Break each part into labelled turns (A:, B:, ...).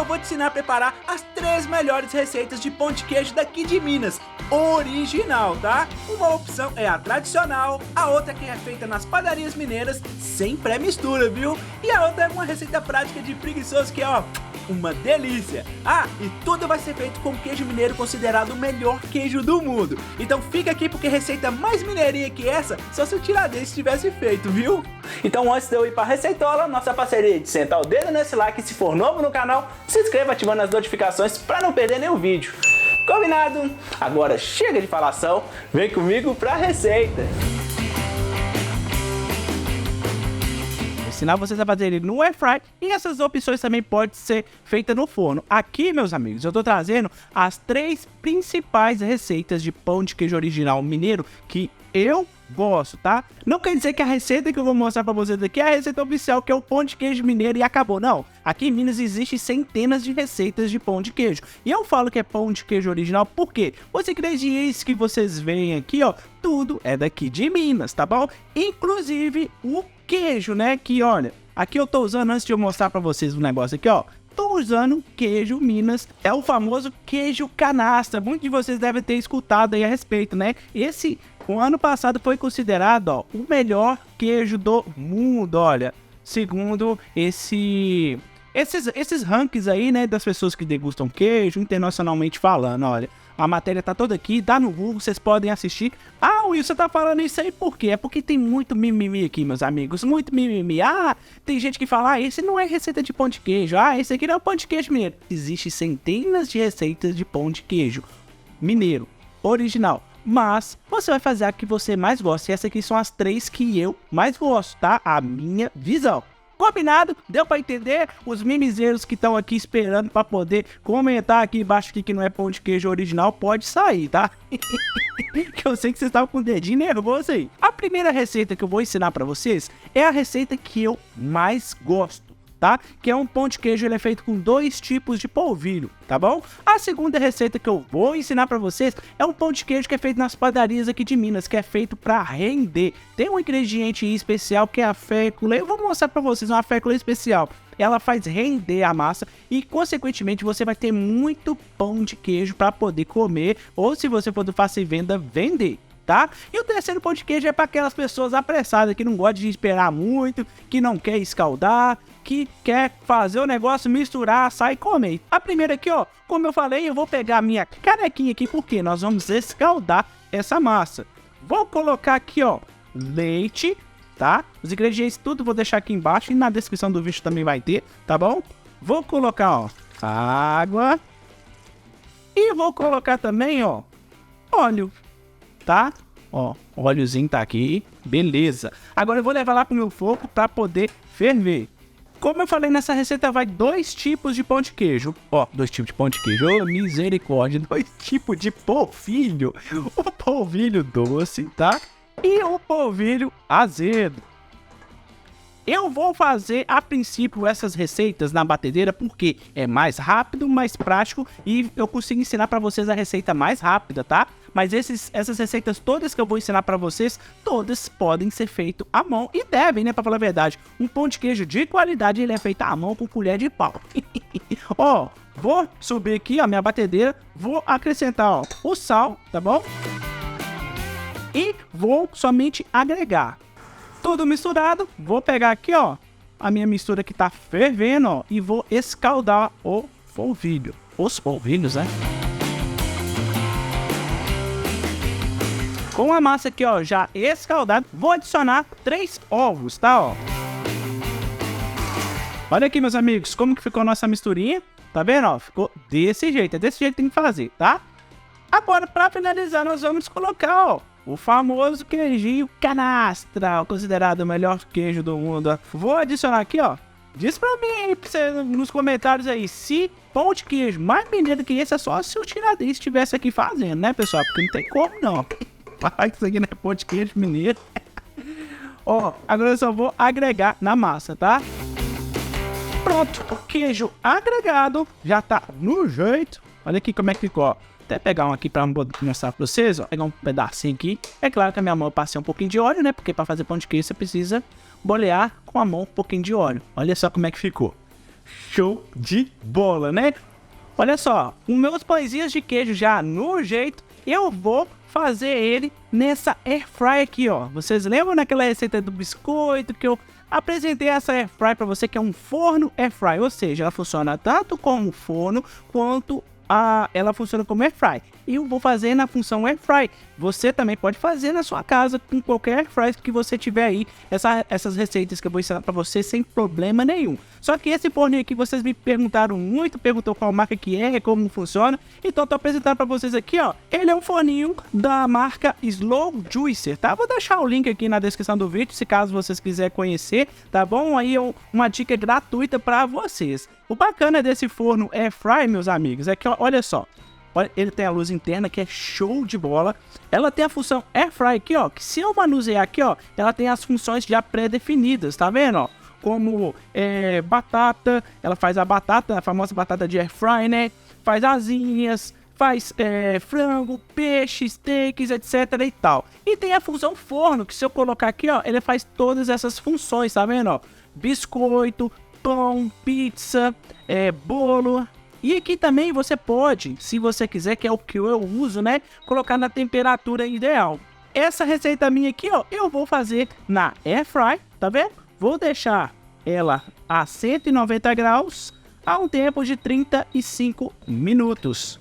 A: vou te ensinar a preparar as 3 melhores receitas de pão de queijo daqui de Minas, original, tá? Uma opção é a tradicional, a outra que é feita nas padarias mineiras, sem pré-mistura, viu? E a outra é uma receita prática de preguiçoso que é, ó, uma delícia! Ah, e tudo vai ser feito com queijo mineiro considerado o melhor queijo do mundo. Então fica aqui porque receita mais mineirinha que essa, só se o Tiradentes tivesse feito, viu? Então antes de eu ir pra receitola, nossa parceria de sentar o dedo nesse like, se for novo no canal, se inscreva ativando as notificações pra não perder nenhum vídeo. Combinado? Agora chega de falação, vem comigo pra receita! Ensinar vocês a fazer ele no air fry e essas opções também podem ser feitas no forno. Aqui, meus amigos, eu tô trazendo as 3 principais receitas de pão de queijo original mineiro que eu gosto, tá? Não quer dizer que a receita que eu vou mostrar pra vocês aqui é a receita oficial, que é o pão de queijo mineiro e acabou, não. Aqui em Minas existem centenas de receitas de pão de queijo. E eu falo que é pão de queijo original porque os ingredientes que vocês veem aqui, ó, tudo é daqui de Minas, tá bom? Inclusive o queijo, né? Que olha, aqui eu tô usando, antes de eu mostrar pra vocês o negócio aqui, ó, tô usando queijo Minas, é o famoso queijo canastra. Muitos de vocês devem ter escutado aí a respeito, né? O ano passado foi considerado, ó, o melhor queijo do mundo, olha, segundo esses rankings aí, né, das pessoas que degustam queijo, internacionalmente falando, olha. A matéria tá toda aqui, dá no Google, vocês podem assistir. Ah, o Wilson tá falando isso aí por quê? É porque tem muito mimimi aqui, meus amigos, muito mimimi. Ah, tem gente que fala, ah, esse não é receita de pão de queijo. Ah, esse aqui não é pão de queijo mineiro. Existem centenas de receitas de pão de queijo mineiro, original. Mas você vai fazer a que você mais gosta. E essas aqui são as 3 que eu mais gosto, tá? A minha visão. Combinado? Deu pra entender? Os mimizeiros que estão aqui esperando pra poder comentar aqui embaixo que não é pão de queijo original, pode sair, tá? Que eu sei que vocês estavam com o dedinho nervoso aí. A primeira receita que eu vou ensinar pra vocês é a receita que eu mais gosto, tá? Que é um pão de queijo, ele é feito com 2 tipos de polvilho, tá bom? A segunda receita que eu vou ensinar pra vocês é um pão de queijo que é feito nas padarias aqui de Minas, que é feito pra render. Tem um ingrediente especial que é a fécula, eu vou mostrar pra vocês uma fécula especial. Ela faz render a massa e, consequentemente, você vai ter muito pão de queijo pra poder comer, ou se você for do fácil venda, vender. Tá? E o terceiro pão de queijo é para aquelas pessoas apressadas que não gostam de esperar muito, que não quer escaldar, que quer fazer o negócio, misturar, sair e comer. A primeira aqui, ó, como eu falei, eu vou pegar a minha canequinha aqui porque nós vamos escaldar essa massa. Vou colocar aqui, ó, leite, tá? Os ingredientes tudo vou deixar aqui embaixo e na descrição do vídeo também vai ter, tá bom? Vou colocar, ó, água e vou colocar também, ó, óleo. Tá? Ó, o óleozinho tá aqui, beleza. Agora eu vou levar lá pro meu fogo pra poder ferver. Como eu falei, nessa receita vai 2 tipos de pão de queijo. Ó, 2 tipos de pão de queijo, oh, misericórdia. 2 tipos de polvilho. O polvilho doce, tá? E o polvilho azedo. Eu vou fazer, a princípio, essas receitas na batedeira porque é mais rápido, mais prático e eu consigo ensinar pra vocês a receita mais rápida, tá? Mas essas receitas todas que eu vou ensinar pra vocês, todas podem ser feitas à mão e devem, né, pra falar a verdade. Um pão de queijo de qualidade, ele é feito à mão com colher de pau. Ó, vou subir aqui, ó, minha batedeira, vou acrescentar, ó, o sal, tá bom? E vou somente agregar. Tudo misturado, vou pegar aqui, ó, a minha mistura que tá fervendo, ó, e vou escaldar o polvilho. Os polvilhos, né? Com a massa aqui, ó, já escaldada, vou adicionar 3 ovos, tá, ó. Olha aqui, meus amigos, como que ficou a nossa misturinha. Tá vendo, ó? Ficou desse jeito, é desse jeito que tem que fazer, tá? Agora, pra finalizar, nós vamos colocar, ó, o famoso queijinho canastra, considerado o melhor queijo do mundo. Vou adicionar aqui, ó. Diz pra mim nos comentários aí se pão de queijo mais mineiro que esse é só se o Tiradentes estivesse aqui fazendo, né, pessoal? Porque não tem como, não. Isso aqui não é pão de queijo mineiro. Ó, agora eu só vou agregar na massa, tá? Pronto, o queijo agregado já tá no jeito. Olha aqui como é que ficou, ó. Até pegar um aqui pra mostrar pra vocês, ó. Pegar um pedacinho aqui. É claro que a minha mão eu passei um pouquinho de óleo, né? Porque pra fazer pão de queijo você precisa bolear com a mão um pouquinho de óleo. Olha só como é que ficou. Show de bola, né? Olha só, os meus pãezinhos de queijo já no jeito, eu vou fazer ele nessa air fry aqui, ó. Vocês lembram daquela receita do biscoito que eu apresentei essa air fry para você, que é um forno air fry, ou seja, ela funciona tanto como forno quanto ela funciona como air fry. E eu vou fazer na função air fry. Você também pode fazer na sua casa com qualquer air fry que você tiver aí. Essas receitas que eu vou ensinar para você sem problema nenhum. Só que esse forninho aqui vocês me perguntaram muito, perguntou qual marca que é, como funciona. Então eu tô apresentando para vocês aqui, ó. Ele é um forninho da marca Slow Juicer, tá? Vou deixar o link aqui na descrição do vídeo, se caso vocês quiserem conhecer, tá bom? Aí é uma dica gratuita para vocês. O bacana desse forno air fry, meus amigos, é que, olha só. Ele tem a luz interna que é show de bola. Ela tem a função air fry aqui, ó, que se eu manusear aqui, ó, ela tem as funções já pré-definidas, tá vendo, ó? Como batata, ela faz a batata, a famosa batata de air fry, né? Faz asinhas, faz frango, peixe, steaks, etc e tal. E tem a função forno, que se eu colocar aqui, ó, ele faz todas essas funções, tá vendo, ó? Biscoito, pão, pizza, bolo. E aqui também você pode, se você quiser, que é o que eu uso, né, colocar na temperatura ideal. Essa receita minha aqui, ó, eu vou fazer na air fry, tá vendo? Vou deixar ela a 190 graus a um tempo de 35 minutos.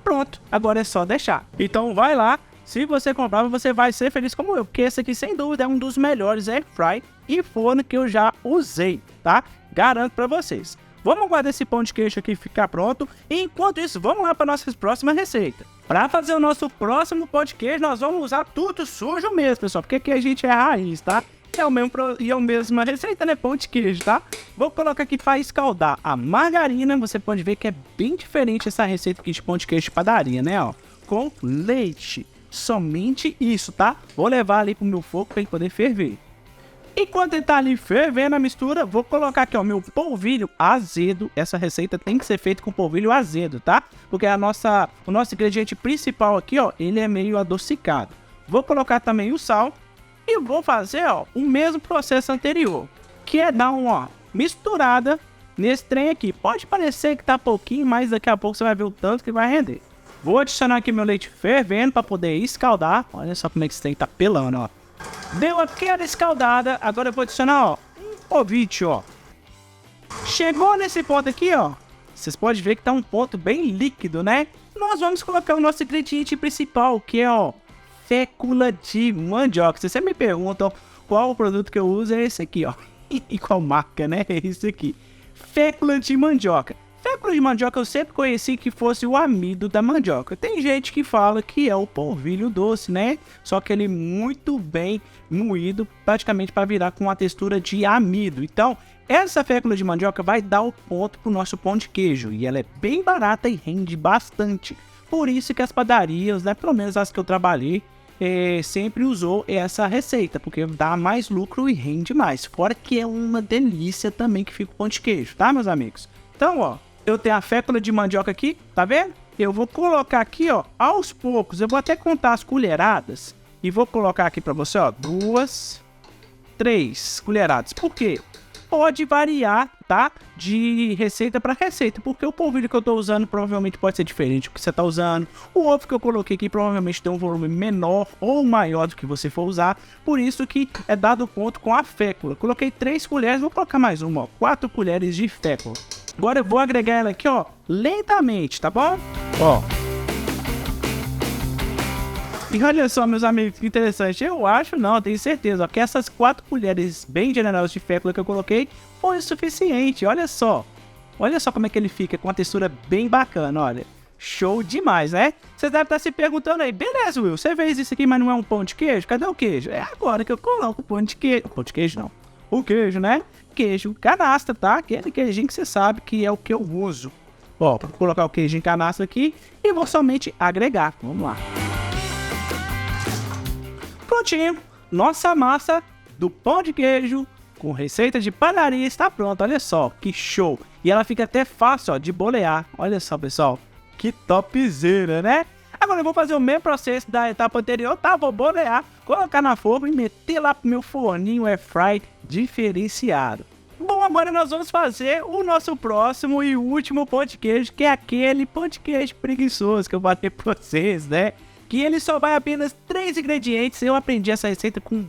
A: Pronto, agora é só deixar. Então vai lá, se você comprar, você vai ser feliz como eu, porque esse aqui sem dúvida é um dos melhores air fry e forno que eu já usei, tá? Garanto pra vocês. Vamos aguardar esse pão de queijo aqui ficar pronto. E enquanto isso, vamos lá para nossa próxima receita. Para fazer o nosso próximo pão de queijo, nós vamos usar tudo sujo mesmo, pessoal. Porque aqui a gente é raiz, tá? É a mesma receita, né? Pão de queijo, tá? Vou colocar aqui para escaldar a margarina. Você pode ver que é bem diferente essa receita aqui de pão de queijo de padaria, né? Ó, com leite. Somente isso, tá? Vou levar ali pro meu fogo para ele poder ferver. Enquanto ele tá ali fervendo a mistura, vou colocar aqui, ó, meu polvilho azedo. Essa receita tem que ser feita com polvilho azedo, tá? Porque o nosso ingrediente principal aqui, ó, ele é meio adocicado. Vou colocar também o sal e vou fazer, ó, o mesmo processo anterior, que é dar uma misturada nesse trem aqui. Pode parecer que tá pouquinho, mas daqui a pouco você vai ver o tanto que vai render. Vou adicionar aqui meu leite fervendo para poder escaldar. Olha só como é que esse trem tá pelando, ó. Deu aquela escaldada, agora eu vou adicionar, ó, um polvilho, ó. Chegou nesse ponto aqui, ó, vocês podem ver que tá um ponto bem líquido, né? Nós vamos colocar o nosso ingrediente principal, que é, ó, fécula de mandioca. Se vocês me perguntam qual o produto que eu uso, é esse aqui, ó. E qual marca, né? É esse aqui. Fécula de mandioca. Fécula de mandioca eu sempre conheci que fosse o amido da mandioca. Tem gente que fala que é o polvilho doce, né? Só que ele é muito bem moído, praticamente para virar com uma textura de amido. Então, essa fécula de mandioca vai dar o ponto pro nosso pão de queijo. E ela é bem barata e rende bastante. Por isso que as padarias, né, pelo menos as que eu trabalhei, sempre usou essa receita, porque dá mais lucro e rende mais. Fora que é uma delícia também que fica o pão de queijo, tá, meus amigos? Então, ó, eu tenho a fécula de mandioca aqui, tá vendo? Eu vou colocar aqui, ó, aos poucos. Eu vou até contar as colheradas e vou colocar aqui pra você, ó, 2, 3 colheradas. Por quê? Pode variar, tá? De receita para receita, porque o polvilho que eu tô usando provavelmente pode ser diferente do que você tá usando. O ovo que eu coloquei aqui provavelmente tem um volume menor ou maior do que você for usar. Por isso que é dado ponto com a fécula. Coloquei 3 colheres, vou colocar mais uma, ó, 4 colheres de fécula. Agora eu vou agregar ela aqui, ó, lentamente, tá bom? Ó. E olha só, meus amigos, que interessante. Eu acho, não, eu tenho certeza, ó, que essas 4 colheres bem generosas de fécula que eu coloquei foi o suficiente. Olha só. Olha só como é que ele fica, com uma textura bem bacana, olha. Show demais, né? Vocês devem estar se perguntando aí, beleza, Will, você fez isso aqui, mas não é um pão de queijo? Cadê o queijo? É agora que eu coloco o pão de queijo. Pão de queijo não. O queijo, né? Queijo canastra, tá? Aquele queijinho que você sabe que é o que eu uso. Ó, vou colocar o queijo em canastra aqui e vou somente agregar. Vamos lá. Prontinho. Nossa massa do pão de queijo com receita de padaria está pronta. Olha só, que show. E ela fica até fácil, ó, de bolear. Olha só, pessoal. Que topzera, né? Agora eu vou fazer o mesmo processo da etapa anterior, tá? Vou bolear, colocar na forma e meter lá pro meu forninho air fry diferenciado. Bom, agora nós vamos fazer o nosso próximo e último pão de queijo, que é aquele pão de queijo preguiçoso que eu falei pra vocês, né? Que ele só vai apenas 3 ingredientes. Eu aprendi essa receita com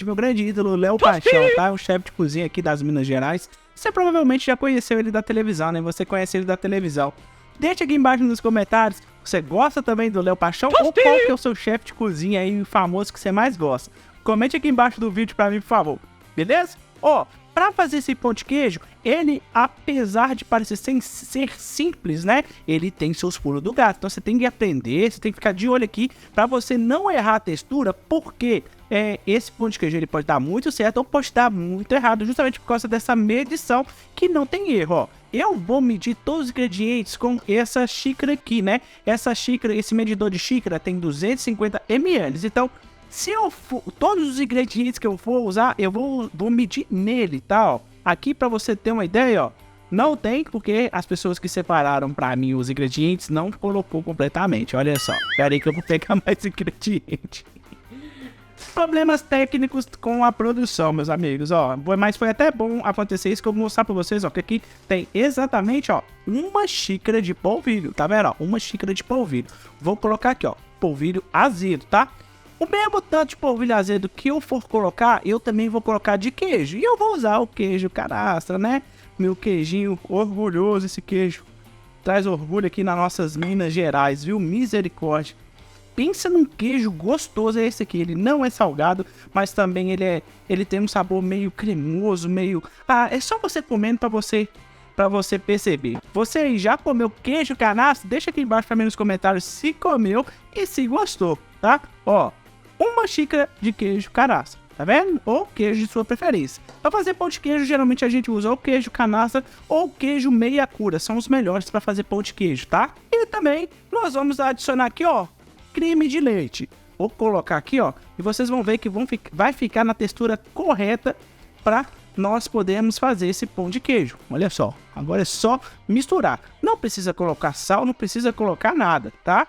A: meu grande ídolo, Léo Paixão, tá? Um chefe de cozinha aqui das Minas Gerais. Você provavelmente já conheceu ele da televisão, né? Você conhece ele da televisão. Deixa aqui embaixo nos comentários, você gosta também do Léo Paixão? Ou qual que é o seu chefe de cozinha aí famoso que você mais gosta? Comente aqui embaixo do vídeo pra mim, por favor. Beleza? Ó, pra fazer esse pão de queijo, ele, apesar de parecer ser simples, né? Ele tem seus pulos do gato. Então você tem que aprender, você tem que ficar de olho aqui pra você não errar a textura, porque esse pão de queijo ele pode dar muito certo ou pode dar muito errado, justamente por causa dessa medição que não tem erro, ó. Eu vou medir todos os ingredientes com essa xícara aqui, né? Essa xícara, esse medidor de xícara tem 250 ml, então se eu for, todos os ingredientes que eu for usar, eu vou medir nele, tá? Ó. Aqui pra você ter uma ideia, ó, não tem, porque as pessoas que separaram pra mim os ingredientes não colocou completamente, olha só. Pera aí que eu vou pegar mais ingrediente. Problemas técnicos com a produção, meus amigos, ó. Mas foi até bom acontecer isso que eu vou mostrar pra vocês, ó. Que aqui tem exatamente, ó, uma xícara de polvilho, tá vendo, ó? Uma xícara de polvilho. Vou colocar aqui, ó, polvilho azedo, tá? O mesmo tanto de polvilho azedo que eu for colocar, eu também vou colocar de queijo. E eu vou usar o queijo canastra, né? Meu queijinho orgulhoso, esse queijo. Traz orgulho aqui nas nossas Minas Gerais, viu? Misericórdia. Pensa num queijo gostoso, é esse aqui. Ele não é salgado, mas também ele tem um sabor meio cremoso, meio... Ah, é só você comendo pra você perceber. Você aí já comeu queijo canastra? Deixa aqui embaixo pra mim nos comentários se comeu e se gostou, tá? Ó, uma xícara de queijo canastra, tá vendo? Ou queijo de sua preferência. Pra fazer pão de queijo, geralmente a gente usa ou queijo canastra ou queijo meia cura. São os melhores pra fazer pão de queijo, tá? E também nós vamos adicionar aqui, ó, creme de leite. Vou colocar aqui, ó, e vocês vão ver que vai ficar na textura correta pra nós podermos fazer esse pão de queijo. Olha só, agora é só misturar. Não precisa colocar sal, não precisa colocar nada, tá?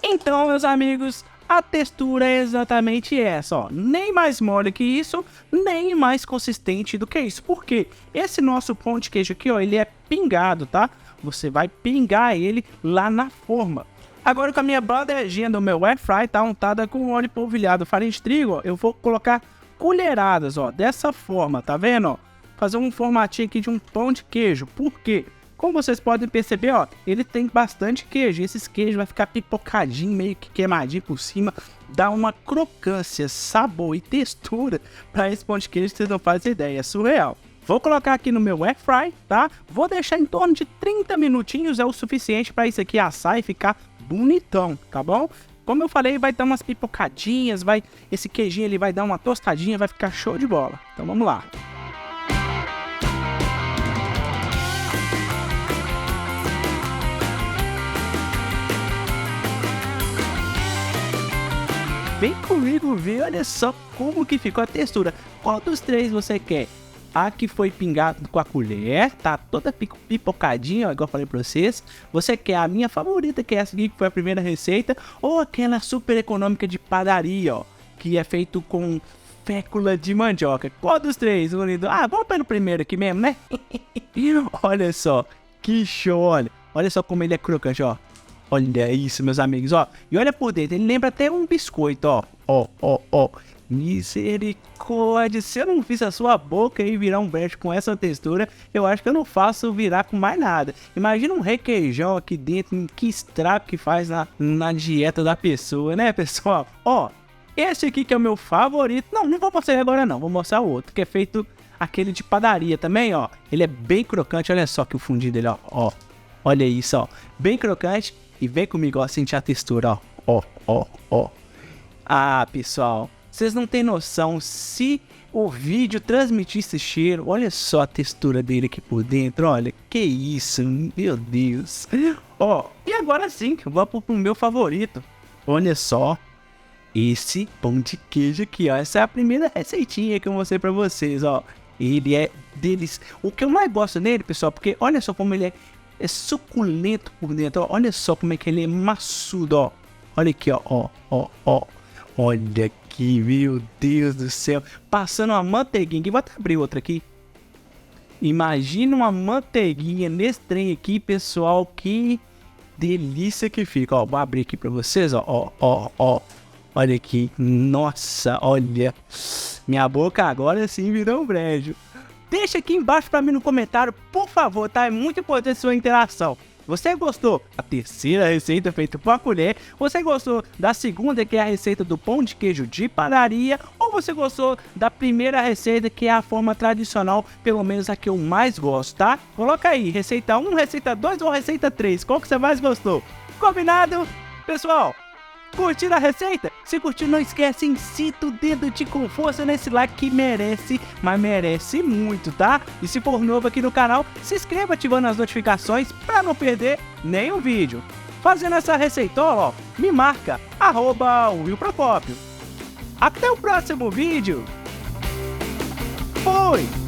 A: Então, meus amigos, a textura é exatamente essa, ó. Nem mais mole que isso, nem mais consistente do que isso. Por quê? Esse nosso pão de queijo aqui, ó, ele é pingado, tá? Você vai pingar ele lá na forma. Agora com a minha bandejinha do meu air fry, tá untada com óleo polvilhado, farinha de trigo, ó, eu vou colocar colheradas, ó, dessa forma, tá vendo, ó? Fazer um formatinho aqui de um pão de queijo. Por quê? Como vocês podem perceber, ó, ele tem bastante queijo. E esses queijos vai ficar pipocadinho, meio que queimadinho por cima. Dá uma crocância, sabor e textura para esse pão de queijo que vocês não fazem ideia. É surreal. Vou colocar aqui no meu air fry, tá? Vou deixar em torno de 30 minutinhos, é o suficiente para isso aqui assar e ficar bonitão, tá bom? Como eu falei, vai dar umas pipocadinhas, esse queijinho ele vai dar uma tostadinha, vai ficar show de bola. Então vamos lá. Vem comigo ver, olha só como que ficou a textura. Qual dos 3 você quer? A que foi pingada com a colher, tá toda pipocadinha, ó, igual eu falei pra vocês. Você quer a minha favorita, que é essa aqui, que foi a primeira receita, ou aquela super econômica de padaria, ó, que é feito com fécula de mandioca. Qual dos 3, unido? Ah, vamos pelo primeiro aqui mesmo, né? Olha só, que show, olha só como ele é crocante, ó. Olha isso, meus amigos, ó. E olha por dentro, ele lembra até um biscoito, ó. Misericórdia, se eu não fiz a sua boca aí virar um bread com essa textura, eu acho que eu não faço virar com mais nada. Imagina um requeijão aqui dentro, que estrago que faz na dieta da pessoa, né, pessoal? Ó, esse aqui que é o meu favorito. Não vou mostrar ele agora não, vou mostrar o outro, que é feito aquele de padaria também, ó. Ele é bem crocante, olha só que o fundinho dele, ó. Olha isso, ó. Bem crocante. E vem comigo, ó, sentir a textura, ó. Ah, pessoal, vocês não têm noção se o vídeo transmitir esse cheiro. Olha só a textura dele aqui por dentro, olha. Que isso, meu Deus. Ó, e agora sim, eu vou pro meu favorito. Olha só, esse pão de queijo aqui, ó. Essa é a primeira receitinha que eu mostrei pra vocês, ó. Ele é deles. O que eu mais gosto nele, pessoal, porque olha só como ele é suculento por dentro, ó. Olha só como é que ele é maçudo, ó. Olha aqui, ó. Olha aqui, meu Deus do céu. Passando uma manteiguinha aqui. Vou até abrir outra aqui. Imagina uma manteiguinha nesse trem aqui, pessoal, que delícia que fica. Ó, vou abrir aqui pra vocês, ó. Olha aqui, nossa, olha. Minha boca agora sim virou um brejo. Deixa aqui embaixo pra mim no comentário, por favor, tá? É muito importante a sua interação. Você gostou da terceira receita feita com a colher? Você gostou da segunda, que é a receita do pão de queijo de padaria? Ou você gostou da primeira receita, que é a forma tradicional, pelo menos a que eu mais gosto, tá? Coloca aí, receita 1, receita 2 ou receita 3, qual que você mais gostou? Combinado? Pessoal, curtiram a receita? Se curtiu, não esquece, incita o dedo com força nesse like que merece, mas merece muito, tá? E se for novo aqui no canal, se inscreva ativando as notificações para não perder nenhum vídeo. Fazendo essa receitola, ó, me marca, @WillProcópio. Até o próximo vídeo. Fui!